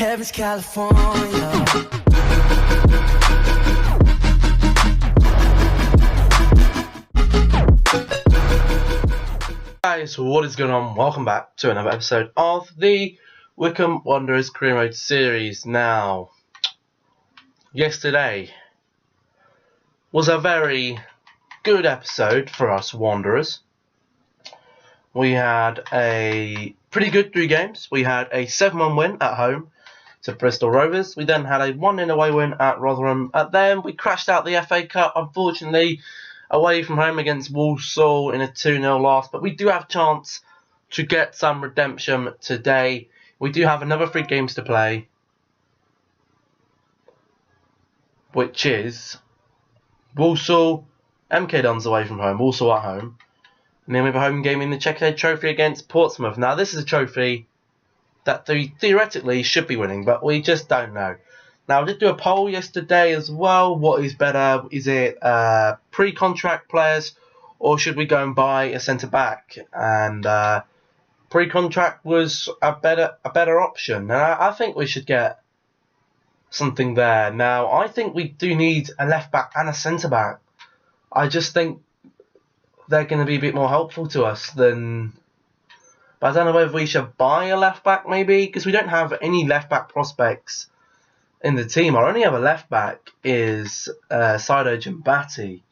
Heaven's California. Guys, what is going on? Welcome back to another episode of the Wycombe Wanderers Career Mode series. Now, yesterday was a very good episode for us Wanderers. We had a pretty good 3 games. We had a 7-1 win at home to Bristol Rovers. We then had a 1-0 away win at Rotherham. And then we crashed out the FA Cup, unfortunately, away from home against Walsall in a 2-0 loss. But we do have a chance to get some redemption today. We do have another 3 games to play, which is Walsall, MK Dons away from home, Walsall at home. And then we have a home game in the Chequers Trophy against Portsmouth. Now, this is a trophy that they theoretically should be winning, but we just don't know. Now, I did do a poll yesterday as well. What is better? Is it pre-contract players, or should we go and buy a centre-back? And pre-contract was a better option. And I think we should get something there. Now, I think we do need a left-back and a centre-back. I just think they're going to be a bit more helpful to us than... But I don't know whether we should buy a left-back, maybe, because we don't have any left-back prospects in the team. Our only other left-back is Saido Jambati,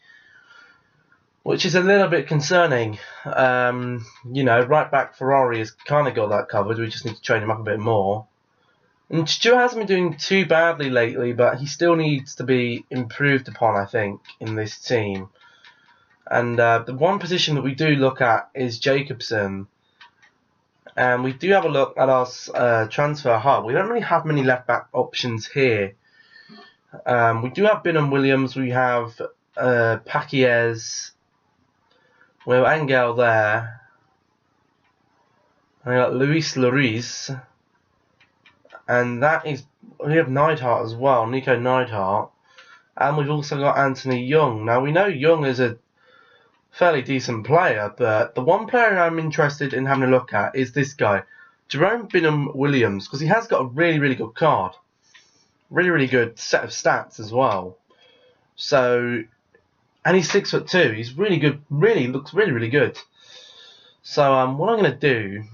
which is a little bit concerning. Right-back Ferrari has kind of got that covered. We just need to train him up a bit more. And Stu hasn't been doing too badly lately, but he still needs to be improved upon, I think, in this team. And the one position that we do look at is Jacobson. And we do have a look at our transfer hub. We don't really have many left-back options here. We do have Binham Williams. We have Paquiez. We have Angel there. And we got Luis Loriz. And that is... We have Neidhart as well, Nico Neidhart. And we've also got Anthony Young. Now, we know Young is a fairly decent player, but the one player I'm interested in having a look at is this guy, Jerome Binham Williams, because he has got a really, really good card. Really, really good set of stats as well. So, and he's 6'2". He's really good, looks really, really good. So, what I'm going to do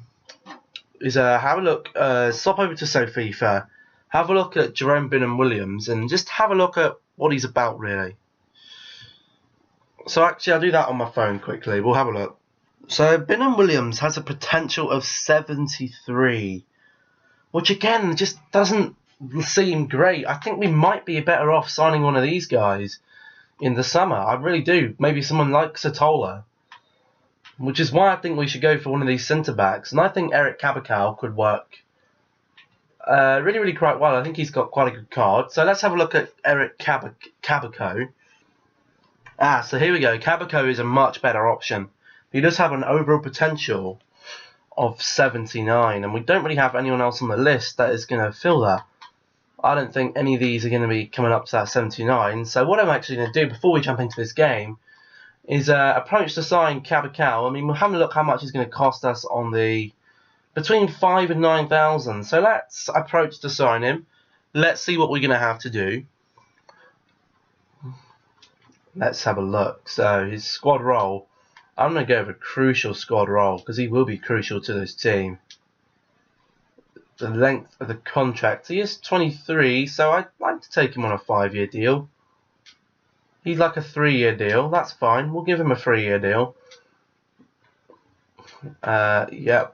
is have a look, swap over to FIFA, have a look at Jerome Binham Williams, and just have a look at what he's about, really. So actually, I'll do that on my phone quickly. We'll have a look. So Binham Williams has a potential of 73, which again just doesn't seem great. I think we might be better off signing one of these guys in the summer. I really do. Maybe someone like Satola, which is why I think we should go for one of these centre backs. And I think Eric Cabacao could work really, really quite well. I think he's got quite a good card. So let's have a look at Eric Cabacao. So here we go. Cabacao is a much better option. He does have an overall potential of 79, and we don't really have anyone else on the list that is going to fill that. I don't think any of these are going to be coming up to that 79. So what I'm actually going to do before we jump into this game is approach to sign Cabacao. I mean, we'll have a look how much it's going to cost us on the between 5 and 9,000. So let's approach to sign him. Let's see what we're going to have to do. Let's have a look. So his squad role, I'm going to go with a crucial squad role because he will be crucial to this team. The length of the contract, he is 23, so I'd like to take him on a 5-year deal. He'd like a 3-year deal. That's fine. We'll give him a 3-year deal.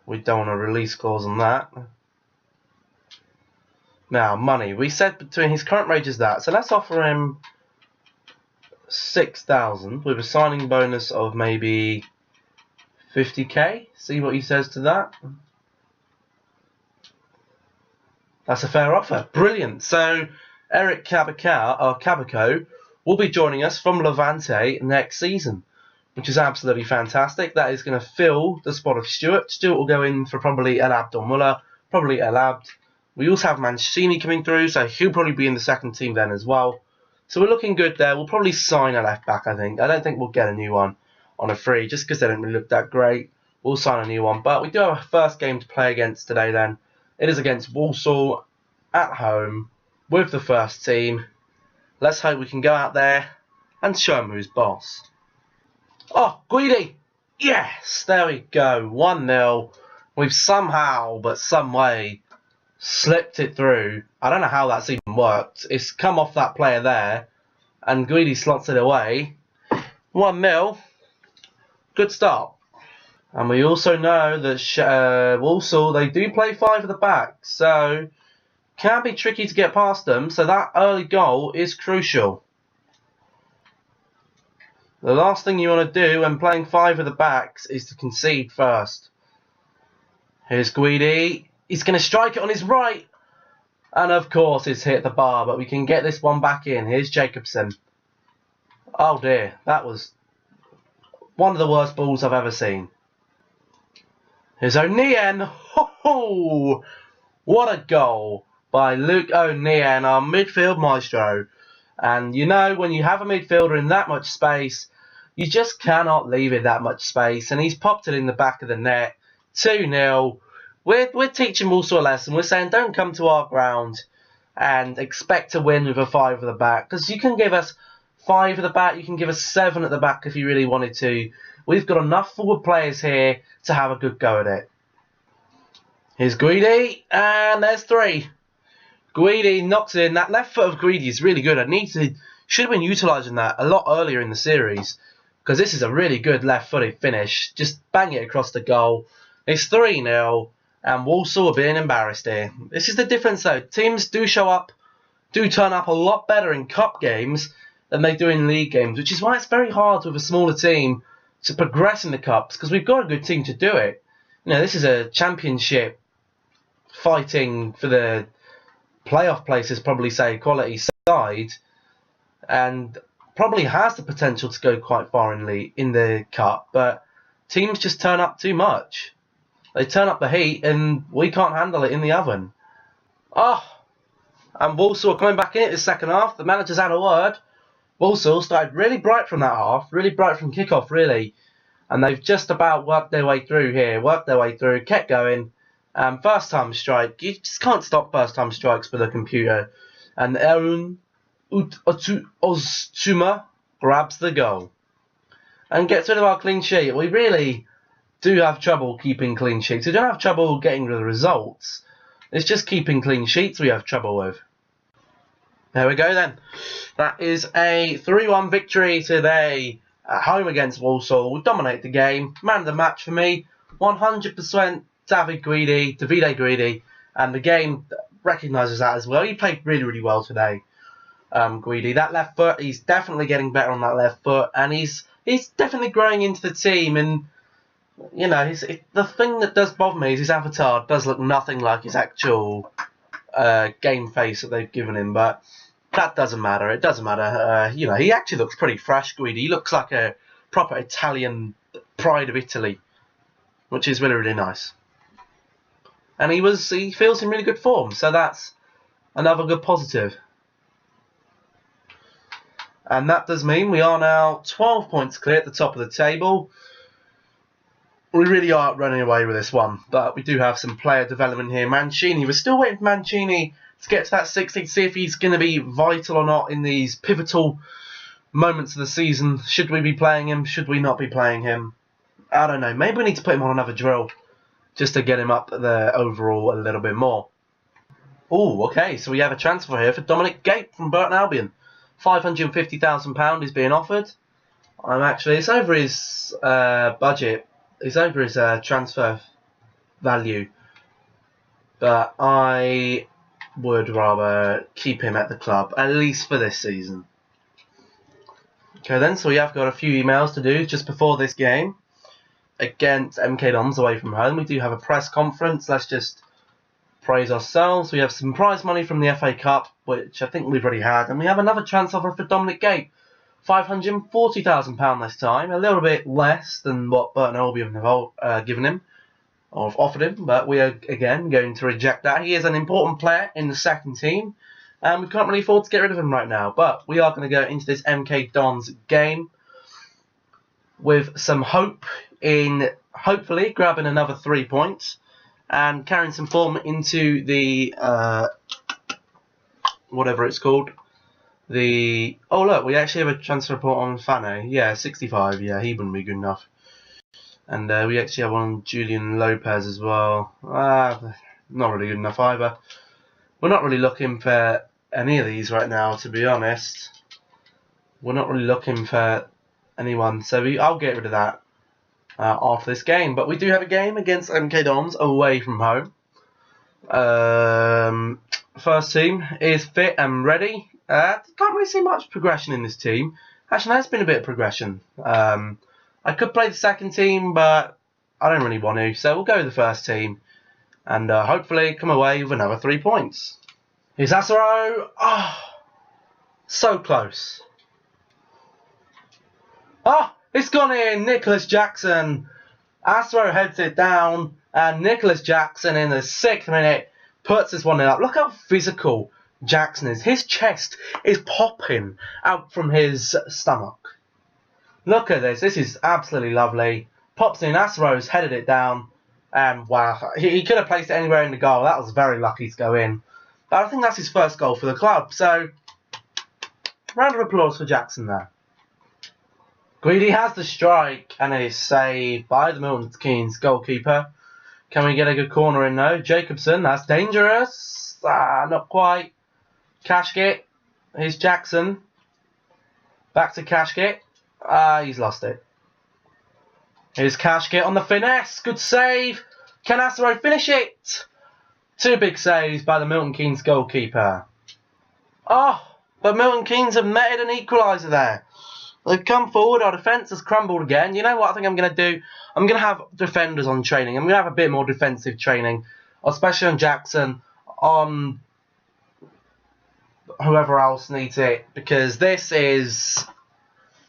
We don't want a release clause on that. Now, money. We said between his current wage is that, so let's offer him 6,000 with a signing bonus of maybe 50k. See what he says to that. That's a fair offer. Brilliant. So Eric Cabacao will be joining us from Levante next season, which is absolutely fantastic. That is going to fill the spot of Stewart. Stewart will go in for probably El Abd or Muller, probably El Abd. We also have Mancini coming through, so he'll probably be in the second team then as well. So we're looking good there. We'll probably sign a left back, I think. I don't think we'll get a new one on a free, just because they don't really look that great. We'll sign a new one. But we do have a first game to play against today then. It is against Walsall. at home with the first team. Let's hope we can go out there and show him who's boss. Oh, Guidi! Yes! There we go. 1-0. We've somehow, but some way, slipped it through. I don't know how that's even worked. It's come off that player there, and Guidi slots it away. 1-0. Good start. And we also know that Walsall, they do play 5 at the back, so can be tricky to get past them, so that early goal is crucial. The last thing you want to do when playing 5 at the backs is to concede first. Here's Guidi. He's going to strike it on his right. And of course it's hit the bar, but we can get this one back in. Here's Jacobson. Oh dear, that was one of the worst balls I've ever seen. Here's O'Neill. Ho-ho! What a goal by Luke O'Neill, our midfield maestro. And you know, when you have a midfielder in that much space, you just cannot leave it that much space. And he's popped it in the back of the net. 2-0. We're teaching Walsall a lesson. We're saying don't come to our ground and expect to win with a 5 at the back. Because you can give us 5 at the back, you can give us 7 at the back if you really wanted to. We've got enough forward players here to have a good go at it. Here's Guidi, and there's 3. Guidi knocks in. That left foot of Guidi is really good. Should have been utilising that a lot earlier in the series, because this is a really good left-footed finish. Just bang it across the goal. It's 3-0, and Walsall are being embarrassed here. This is the difference, though. Teams do turn up a lot better in cup games than they do in league games, which is why it's very hard with a smaller team to progress in the cups, because we've got a good team to do it. You know, this is a championship fighting for the playoff places, probably say quality side, and probably has the potential to go quite far in the cup, but teams just turn up too much. They turn up the heat and we can't handle it in the oven. And Walsall are coming back in it this second half. The manager's had a word. Walsall started really bright from that half, really bright from kickoff, really, and they've just about worked their way through here, kept going. First time strike, you just can't stop first time strikes with a computer. And Aaron Oztuma grabs the goal and gets rid of our clean sheet. We really do have trouble keeping clean sheets. We don't have trouble getting the results. It's just keeping clean sheets we have trouble with. There we go then. That is a 3-1 victory today at home against Walsall. We dominate the game. Man of the match for me, 100%. Davide Guidi, and the game recognises that as well. He played really, really well today, Guidi. That left foot, he's definitely getting better on that left foot, and he's definitely growing into the team. And you know, the thing that does bother me is his avatar does look nothing like his actual game face that they've given him, but that doesn't matter. It doesn't matter. You know, he actually looks pretty fresh, Guidi. He looks like a proper Italian pride of Italy, which is really, really nice. And he feels in really good form, so that's another good positive. And that does mean we are now 12 points clear at the top of the table. We really are running away with this one, but we do have some player development here. Mancini, we're still waiting for Mancini to get to that 60 to see if he's going to be vital or not in these pivotal moments of the season. Should we be playing him? Should we not be playing him? I don't know. Maybe we need to put him on another drill, just to get him up there overall a little bit more. Oh, okay, so we have a transfer here for Dominic Gape from Burton Albion. £550,000 is being offered. It's over his budget. It's over his transfer value. But I would rather keep him at the club, at least for this season. Okay then, so we have got a few emails to do just before this game against MK Dons away from home. We do have a press conference. Let's just praise ourselves. We have some prize money from the FA Cup, which I think we've already had. And we have another transfer for Dominic Gape. £540,000 this time. A little bit less than what Burton Albion have given him, or have offered him. But we are, again, going to reject that. He is an important player in the second team. And we can't really afford to get rid of him right now. But we are going to go into this MK Dons game with some hope in hopefully grabbing another 3 points and carrying some form into the whatever it's called. Oh look, we actually have a transfer report on Fane. Yeah, 65. Yeah, he wouldn't be good enough. And we actually have one on Julian Lopez as well. Not really good enough either. We're not really looking for any of these right now, to be honest. We're not really looking for anyone, so I'll get rid of that after this game. But we do have a game against MK Dons away from home. First team is fit and ready. Can't really see much progression in this team. Actually, there's been a bit of progression. I could play the second team, but I don't really want to. So we'll go with the first team. And hopefully come away with another 3 points. Here's Asaro. Oh, so close. Oh, it's gone in. Nicholas Jackson. Asaro heads it down. And Nicholas Jackson in the 6th minute puts this one up. Look how physical Jackson is. His chest is popping out from his stomach. Look at this. This is absolutely lovely. Pops in. Asaro's headed it down. And wow, he could have placed it anywhere in the goal. That was very lucky to go in. But I think that's his first goal for the club. So, round of applause for Jackson there. Greedy has the strike and it is saved by the Milton Keynes goalkeeper. Can we get a good corner in though? Jacobson, that's dangerous. Not quite. Kashkit. Here's Jackson. Back to Kashkit. He's lost it. Here's Kashkit on the finesse. Good save. Can Asaro finish it? 2 big saves by the Milton Keynes goalkeeper. Oh, but Milton Keynes have netted an equaliser there. They've come forward. Our defence has crumbled again. You know what I think I'm going to do? I'm going to have defenders on training. I'm going to have a bit more defensive training, especially on Jackson, on whoever else needs it, because this is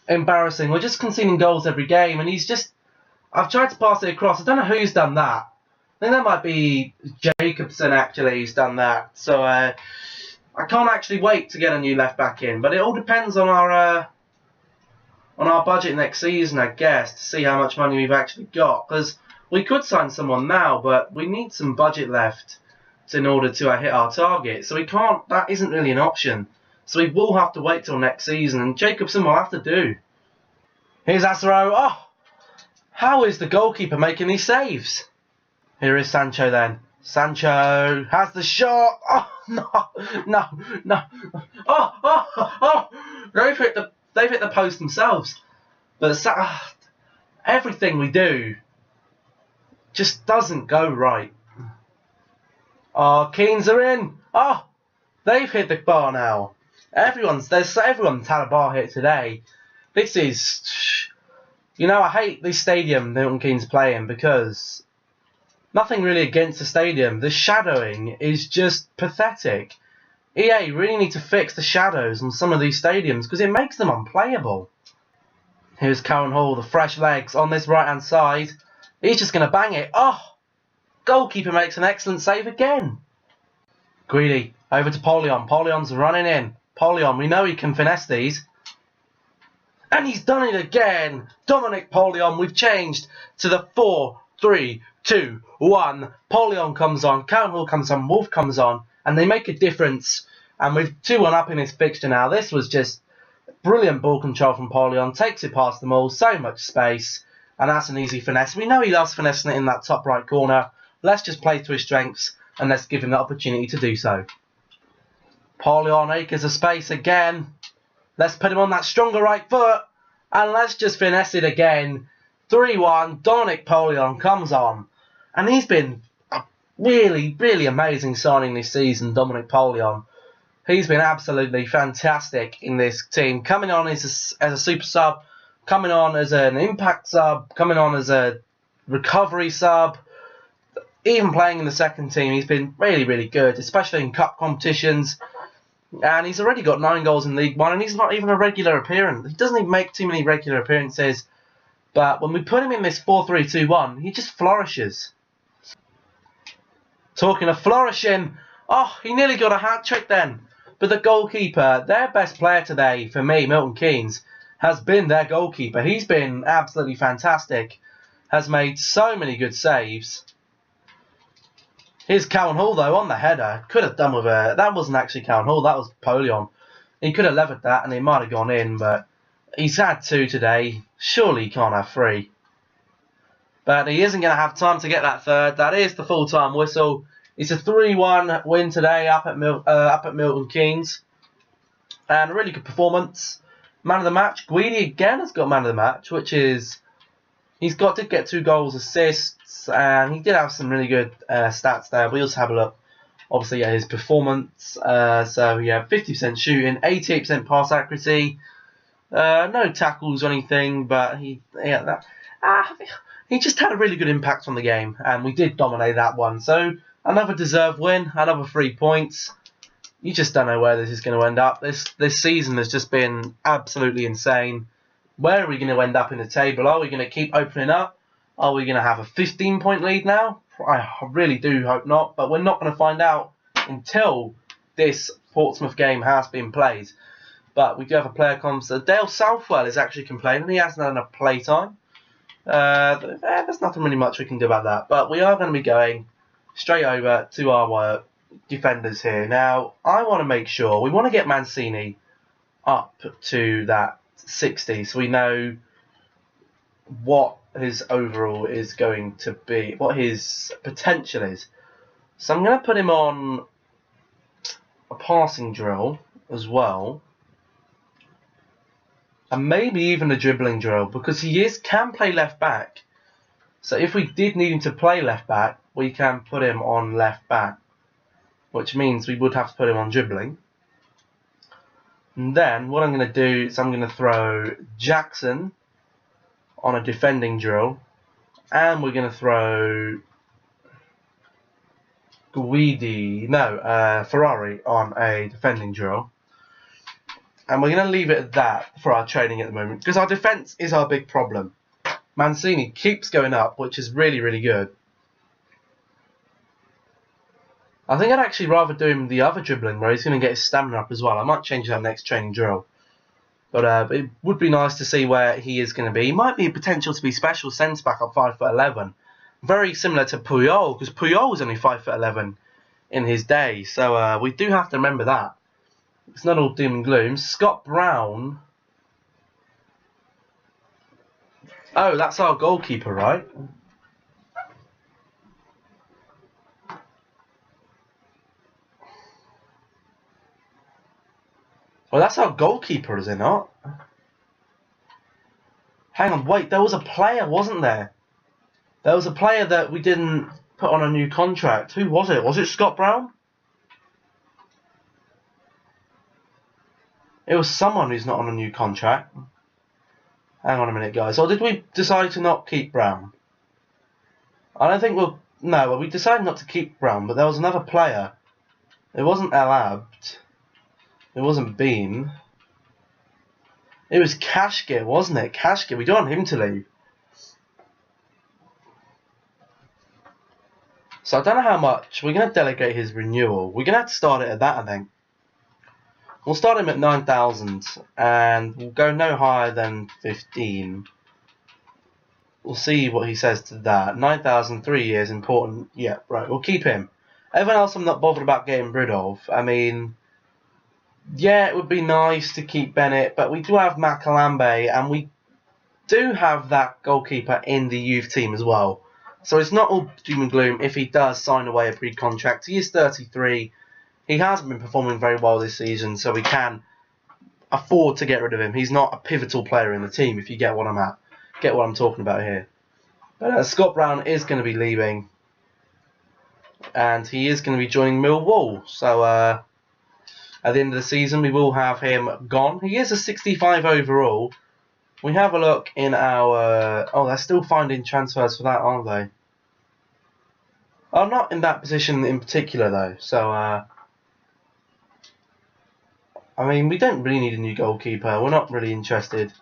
embarrassing. We're just conceding goals every game, and he's just... I've tried to pass it across. I don't know who's done that. I think that might be Jacobson, actually, who's done that. So I can't actually wait to get a new left-back in. But it all depends on our budget next season, I guess, to see how much money we've actually got. Because we could sign someone now, but we need some budget left in order to hit our target. So we can't... That isn't really an option. So we will have to wait till next season. And Jacobson will have to do. Here's Asaro. Oh! How is the goalkeeper making these saves? Here is Sancho then. Sancho has the shot. Oh, no. Oh. They've hit the post themselves. But everything we do just doesn't go right. Oh, Keynes are in. Oh, they've hit the bar now. Everyone's had a bar hit today. This is... You know, I hate this stadium Milton Keynes play in because nothing really against the stadium. The shadowing is just pathetic. EA really need to fix the shadows on some of these stadiums because it makes them unplayable. Here's Cowan Hall, the fresh legs on this right-hand side. He's just going to bang it. Oh! Goalkeeper makes an excellent save again. Greedy, over to Polion. Polion's running in. Polion, we know he can finesse these. And he's done it again. Dominic Polion, we've changed to the 4-3-2-1. Polion comes on, Cowan Hall comes on, Wolf comes on, and they make a difference. And we've 2-1 up in his fixture now. This was just brilliant ball control from Polion. Takes it past them all, so much space. And that's an easy finesse. We know he loves finessing it in that top right corner. Let's just play to his strengths, and let's give him the opportunity to do so. Polion, acres of space again. Let's put him on that stronger right foot. And let's just finesse it again. 3-1. Dominic Polion comes on. And he's been a really, really amazing signing this season, Dominic Polion. He's been absolutely fantastic in this team. Coming on as a super sub. Coming on as an impact sub. Coming on as a recovery sub. Even playing in the second team, he's been really, really good. Especially in cup competitions. And he's already got 9 goals in League One, and he's not even a regular appearance. He doesn't even make too many regular appearances. But when we put him in this 4-3-2-1, he just flourishes. Talking of flourishing, oh, he nearly got a hat-trick then. But the goalkeeper, their best player today, for me, Milton Keynes, has been their goalkeeper. He's been absolutely fantastic. Has made so many good saves. Here's Cowan Hall though on the header. Could have done with it. That wasn't actually Cowan Hall. That was Polion. He could have levered that and it might have gone in, but he's had 2 today. Surely he can't have 3. But he isn't going to have time to get that third. That is the full-time whistle. It's a 3-1 win today up at Milton Keynes. And a really good performance. Man of the match. Guidi again has got man of the match, which is... did get 2 goals, assists, and he did have some really good stats there. We also have a look, obviously, at his performance. So, yeah, 50% shooting, 88% pass accuracy. No tackles or anything, but he just had a really good impact on the game, and we did dominate that one. So, another deserved win, another 3 points. You just don't know where this is going to end up. This season has just been absolutely insane. Where are we going to end up in the table? Are we going to keep opening up? Are we going to have a 15-point lead now? I really do hope not, but we're not going to find out until this Portsmouth game has been played. But we do have a player comments. Dale Southwell is actually complaining. He hasn't had enough play time. There's nothing really much we can do about that. But we are going to be going straight over to our defenders here. Now, I want to make sure, we want to get Mancini up to that 60, so we know what his overall is going to be, what his potential is. So I'm going to put him on a passing drill as well. And maybe even a dribbling drill, because he can play left back. So if we did need him to play left back, we can put him on left back, which means we would have to put him on dribbling. And then what I'm going to do is I'm going to throw Jackson on a defending drill, and we're going to throw Ferrari on a defending drill. And we're going to leave it at that for our training at the moment, because our defence is our big problem. Mancini keeps going up, which is really, really good. I think I'd actually rather do him the other dribbling, where he's going to get his stamina up as well. I might change that next training drill. But it would be nice to see where he is going to be. He might be a potential to be special centre-back at 5'11". Very similar to Puyol, because Puyol was only 5'11" in his day. So we do have to remember that. It's not all doom and gloom. Scott Brown. Oh, that's our goalkeeper, right? Well, that's our goalkeeper, is it not? Hang on, wait, there was a player, wasn't there? There was a player that we didn't put on a new contract. Who was it? Was it Scott Brown? It was someone who's not on a new contract. Hang on a minute, guys. Or did we decide to not keep Brown? I don't think we'll... No, we decided not to keep Brown, but there was another player. It wasn't El Abd. It wasn't Bean. It was Kashgir, wasn't it? Kashgir. We don't want him to leave. So I don't know how much. We're going to delegate his renewal. We're going to have to start it at that, I think. We'll start him at 9,000 and we'll go no higher than 15. We'll see what he says to that. 9,000, 3 years, important. Yeah, right, we'll keep him. Everyone else I'm not bothered about getting rid of. I mean, yeah, it would be nice to keep Bennett, but we do have Makalambe and we do have that goalkeeper in the youth team as well. So it's not all doom and gloom if he does sign away a pre-contract. He is 33. He hasn't been performing very well this season, so we can afford to get rid of him. He's not a pivotal player in the team, if you get what I'm talking about here. But Scott Brown is going to be leaving, and he is going to be joining Millwall. So at the end of the season, we will have him gone. He is a 65 overall. We have a look in our... Oh, they're still finding transfers for that, aren't they? Oh, not in that position in particular, though. So, I mean, we don't really need a new goalkeeper. We're not really interested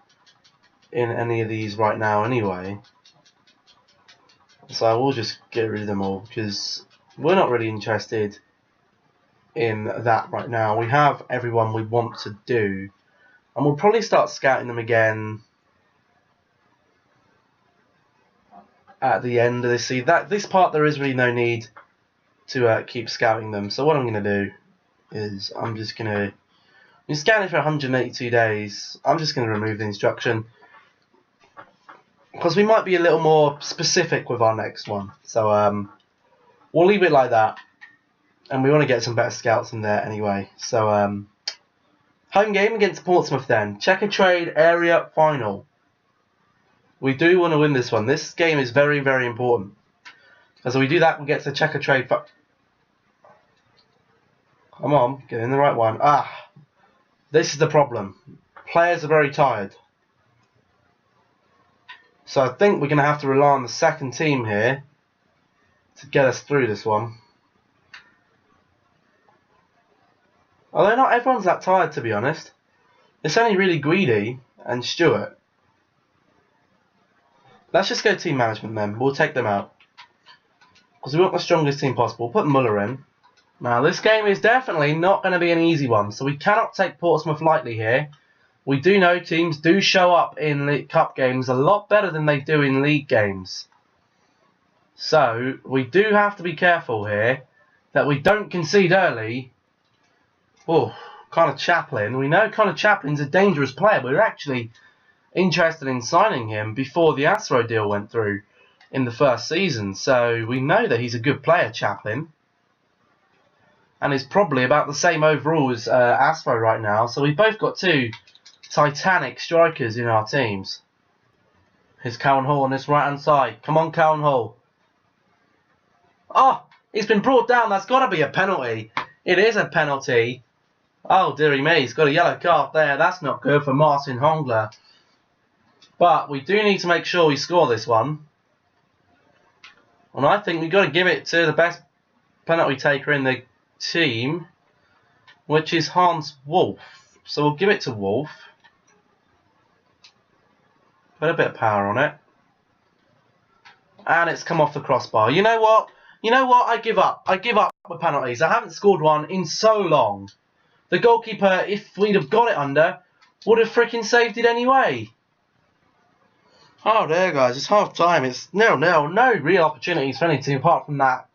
in any of these right now anyway. So I will just get rid of them all because we're not really interested in that right now. We have everyone we want to do. And we'll probably start scouting them again at the end of this season. This part there is really no need to keep scouting them. So what I'm going to do is I'm just going to be scanning for 182 days. I'm just going to remove the instruction because we might be a little more specific with our next one. So we'll leave it like that, and we want to get some better scouts in there anyway. So home game against Portsmouth then. Checker Trade Area Final. We do want to win this one. This game is very, very important. As we do that, we get to Checker Trade. Come on, get in the right one. This is the problem. Players are very tired. So I think we're going to have to rely on the second team here to get us through this one. Although not everyone's that tired, to be honest. It's only really Greedy and Stewart. Let's just go team management then. We'll take them out, because we want the strongest team possible. Put Muller in. Now this game is definitely not going to be an easy one, so we cannot take Portsmouth lightly here. We do know teams do show up in the cup games a lot better than they do in league games. So we do have to be careful here that we don't concede early. Oh, Connor Chaplin. We know Connor Chaplin's a dangerous player. We were actually interested in signing him before the Asro deal went through in the first season. So we know that he's a good player, Chaplin. And is probably about the same overall as Asro right now. So we've both got two titanic strikers in our teams. Here's Cowan Hall on this right hand side. Come on, Cowan Hall. Oh, he's been brought down. That's got to be a penalty. It is a penalty. Oh, dearie me. He's got a yellow card there. That's not good for Martin Hongler. But we do need to make sure we score this one. And I think we've got to give it to the best penalty taker in the team, which is Hans Wolf. So we'll give it to Wolf. Put a bit of power on it. And it's come off the crossbar. You know what? You know what? I give up. I give up with penalties. I haven't scored one in so long. The goalkeeper, if we'd have got it under, would have freaking saved it anyway. Oh, there, guys. It's half time. It's 0-0. No real opportunities for any team apart from that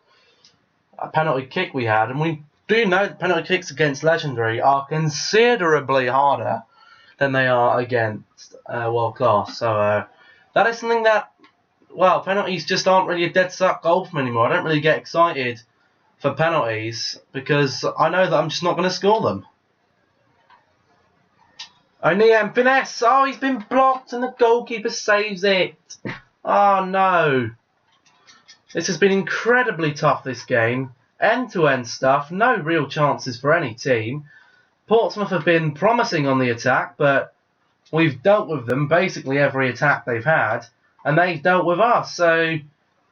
penalty kick we had. And we do know that penalty kicks against Legendary are considerably harder than they are against World Class. So that is something that, well, penalties just aren't really a dead suck goal for me anymore. I don't really get excited for penalties because I know that I'm just not going to score them. O'Neill, finesse. Oh, he's been blocked and the goalkeeper saves it. Oh, no. This has been incredibly tough, this game. End-to-end stuff. No real chances for any team. Portsmouth have been promising on the attack, but we've dealt with them basically every attack they've had, and they've dealt with us. So,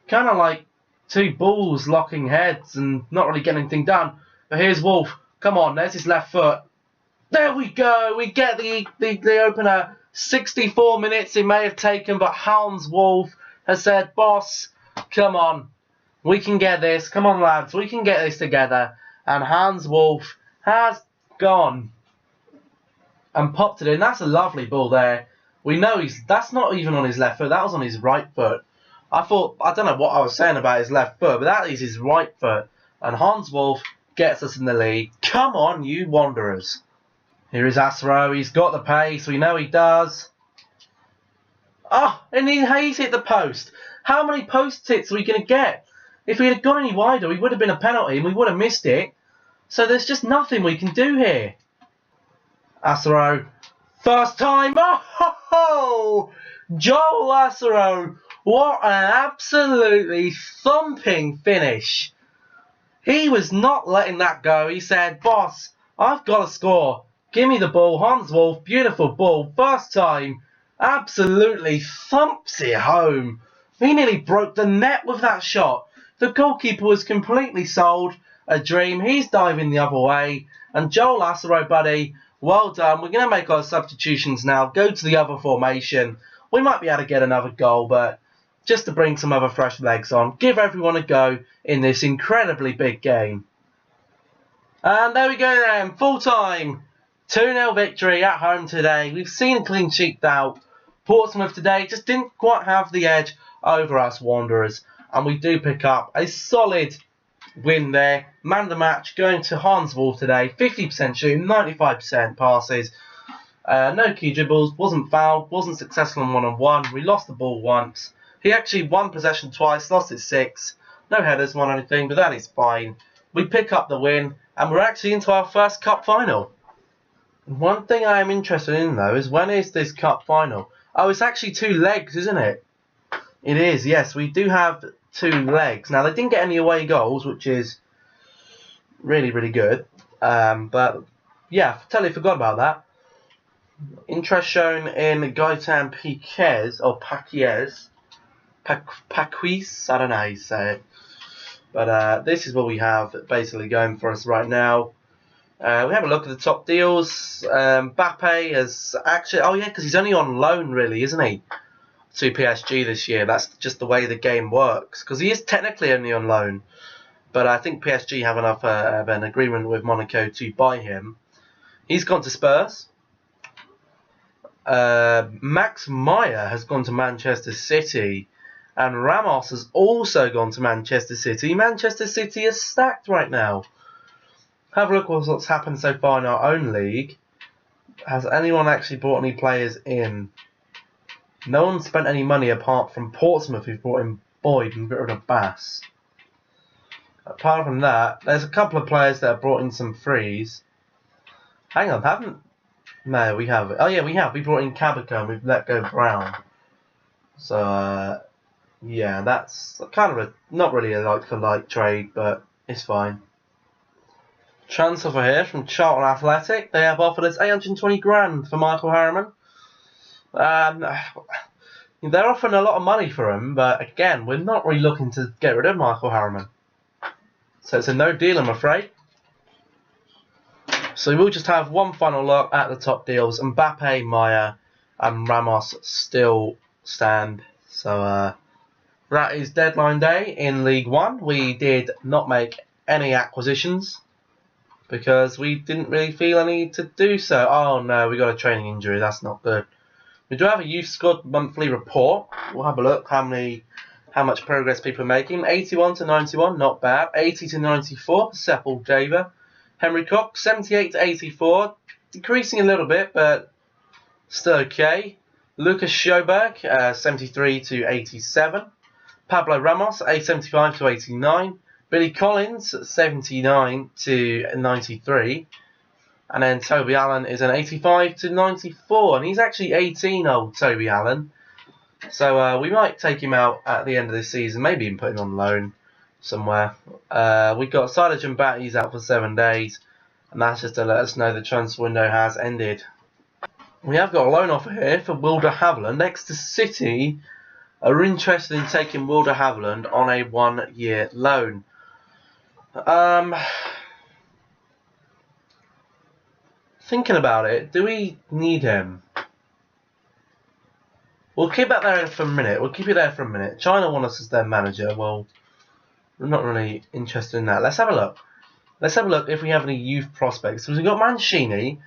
kind of like two bulls locking heads and not really getting anything done. But here's Wolf. Come on, there's his left foot. There we go. We get the opener. 64 minutes it may have taken, but Hans Wolf has said, boss, come on. We can get this. Come on, lads. We can get this together. And Hans Wolf has gone and popped it in. That's a lovely ball there. We know that's not even on his left foot. That was on his right foot. I don't know what I was saying about his left foot, but that is his right foot. And Hans Wolf gets us in the lead. Come on, you Wanderers. Here is Asro. He's got the pace. We know he does. Oh, and he's hit the post. How many post hits are we going to get? If we had gone any wider, we would have been a penalty and we would have missed it. So there's just nothing we can do here. Asro. First time. Oh, ho, ho. Joel Asro. What an absolutely thumping finish. He was not letting that go. He said, boss, I've got to score. Give me the ball. Hans Wolf, beautiful ball. First time, absolutely thumps it home. He nearly broke the net with that shot. The goalkeeper was completely sold. A dream. He's diving the other way. And Joel Asaro, buddy, well done. We're going to make our substitutions now. Go to the other formation. We might be able to get another goal, but just to bring some other fresh legs on. Give everyone a go in this incredibly big game. And there we go then. Full time. 2-0 victory at home today. We've seen a clean sheet out. Portsmouth today just didn't quite have the edge over us Wanderers. And we do pick up a solid win there. Man of the match going to Hansvall today. 50% shooting, 95% passes. No key dribbles, wasn't fouled, wasn't successful in one-on-one. We lost the ball once. He actually won possession twice, lost it 6. No headers, won anything, but that is fine. We pick up the win, and we're actually into our first cup final. One thing I am interested in, though, is when is this cup final? Oh, it's actually 2 legs, isn't it? It is, yes. We do have 2 legs. Now, they didn't get any away goals, which is really, really good. But, yeah, totally forgot about that. Interest shown in Gaetan Piquez, or Paquez. Paquis, I don't know how you say it. But this is what we have basically going for us right now. We have a look at the top deals. Mbappe has actually... Oh, yeah, because he's only on loan, really, isn't he? To PSG this year. That's just the way the game works. Because he is technically only on loan. But I think PSG have enough of an agreement with Monaco to buy him. He's gone to Spurs. Max Meyer has gone to Manchester City. And Ramos has also gone to Manchester City. Manchester City is stacked right now. Have a look at what's happened so far in our own league. Has anyone actually brought any players in? No one spent any money apart from Portsmouth, who brought in Boyd and got rid of Bass. Apart from that, there's a couple of players that have brought in some frees. Hang on, haven't... No, we have. Oh yeah, we have. We brought in Kabaka and we've let go Brown. So, yeah, that's kind of a not really a like-for-like trade, but it's fine. Transfer for here from Charlton Athletic. They have offered us 820 grand for Michael Harriman. They're offering a lot of money for him, but again, we're not really looking to get rid of Michael Harriman. So it's a no deal, I'm afraid. So we'll just have one final look at the top deals. Mbappe, Meyer, and Ramos still stand. So that is deadline day in League One. We did not make any acquisitions because we didn't really feel a need to do so. Oh no, we got a training injury. That's not good. We do have a youth squad monthly report. We'll have a look how much progress people are making. 81 to 91, not bad. 80 to 94, Seppel Javer. Henry Cox, 78 to 84, decreasing a little bit, but still okay. Lucas Sjoberg, 73 to 87. Pablo Ramos, 75 to 89. Billy Collins, 79 to 93. And then Toby Allen is an 85 to 94. And he's actually 18, old Toby Allen. So we might take him out at the end of this season. Maybe even put him on loan somewhere. We've got Silage and Batty's out for 7 days. And that's just to let us know the transfer window has ended. We have got a loan offer here for Wilder Haviland. Next to City are interested in taking Wilder Haviland on a 1-year loan. Thinking about it, do we need him? We'll keep that there for a minute. We'll keep it there for a minute. China want us as their manager. Well, we're not really interested in that. Let's have a look. Let's have a look if we have any youth prospects. So we've got Mancini,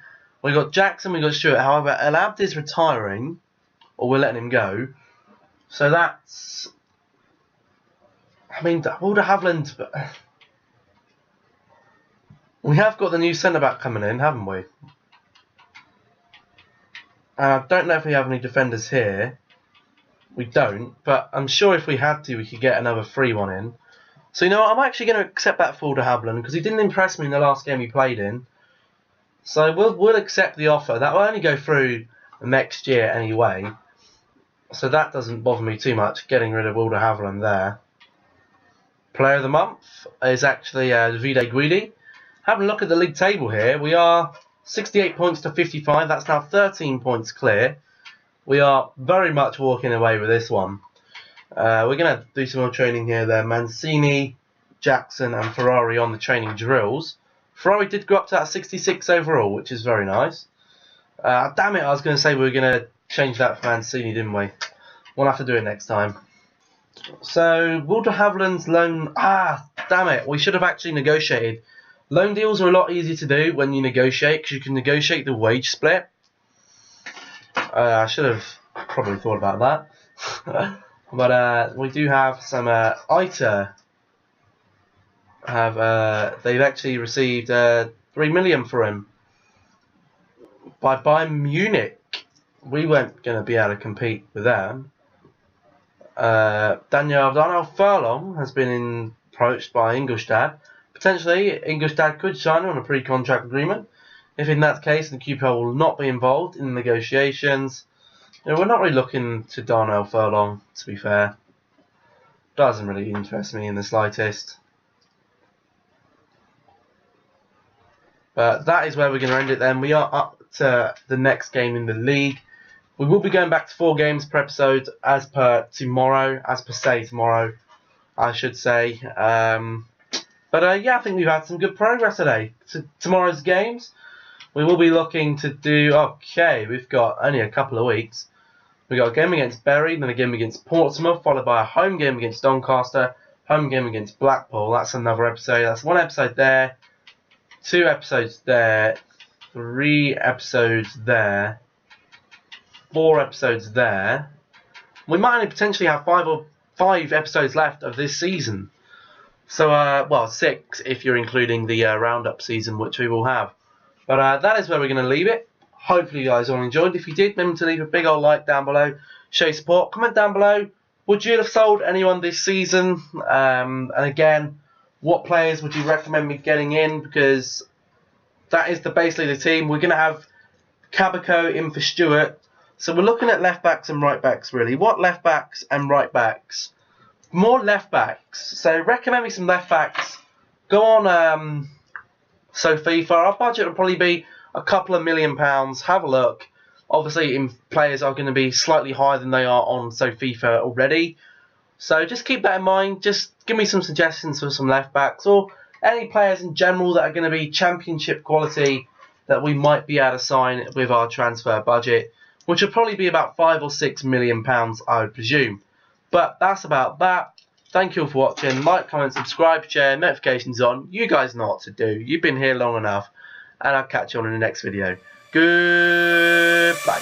we've got Jackson, we've got Stewart. However, El Abd is retiring, or we're letting him go. So that's... I mean, Wilder Haviland... We have got the new centre-back coming in, haven't we? I don't know if we have any defenders here. We don't, but I'm sure if we had to, we could get another free one in. So, you know what, I'm actually going to accept that for Wilder Haviland, because he didn't impress me in the last game he played in. So, we'll accept the offer. That will only go through next year anyway. So, that doesn't bother me too much, getting rid of Wilder Haviland there. Player of the month is actually Davide Guidi. Having a look at the league table here, we are 68 points to 55. That's now 13 points clear. We are very much walking away with this one. We're going to do some more training here. There, Mancini, Jackson, and Ferrari on the training drills. Ferrari did go up to that 66 overall, which is very nice. Damn it, I was going to say we were going to change that for Mancini, didn't we? We'll have to do it next time. So, Wilder Haviland's loan... damn it, we should have actually negotiated. Loan deals are a lot easier to do when you negotiate, because you can negotiate the wage split. I should have probably thought about that. But we do have some ITA have they've actually received 3 million for him by Bayern Munich. We weren't going to be able to compete with them. Daniel Furlong has been approached by Ingolstadt. Potentially, Ingolstadt could sign on a pre-contract agreement. If in that case, the QPR will not be involved in negotiations. We're not really looking to Darnell Furlong, to be fair. Doesn't really interest me in the slightest. But that is where we're going to end it then. We are up to the next game in the league. We will be going back to 4 games per episode as per tomorrow, I should say. Yeah, I think we've had some good progress today. Tomorrow's games, we will be looking to do, we've got only a couple of weeks. We've got a game against Bury, then a game against Portsmouth, followed by a home game against Doncaster, home game against Blackpool. That's another episode. That's 1 episode there, 2 episodes there, 3 episodes there, 4 episodes there. We might only potentially have 5 episodes left of this season. So, 6 if you're including the roundup season, which we will have. But that is where we're going to leave it. Hopefully you guys all enjoyed. If you did, remember to leave a big old like down below. Show your support. Comment down below. Would you have sold anyone this season? And again, what players would you recommend me getting in? Because that is basically the team. We're going to have Caboclo in for Stewart. So we're looking at left backs and right backs really. What left backs and right backs? More left backs. So recommend me some left backs. Go on FIFA. Our budget will probably be a couple of £1 million. Have a look. Obviously, players are going to be slightly higher than they are on FIFA already. So just keep that in mind. Just give me some suggestions for some left backs or any players in general that are going to be championship quality that we might be able to sign with our transfer budget, which will probably be about £5 or £6 million, I would presume. But that's about that. Thank you all for watching. Like, comment, subscribe, share, notifications on. You guys know what to do. You've been here long enough. And I'll catch you on in the next video. Goodbye.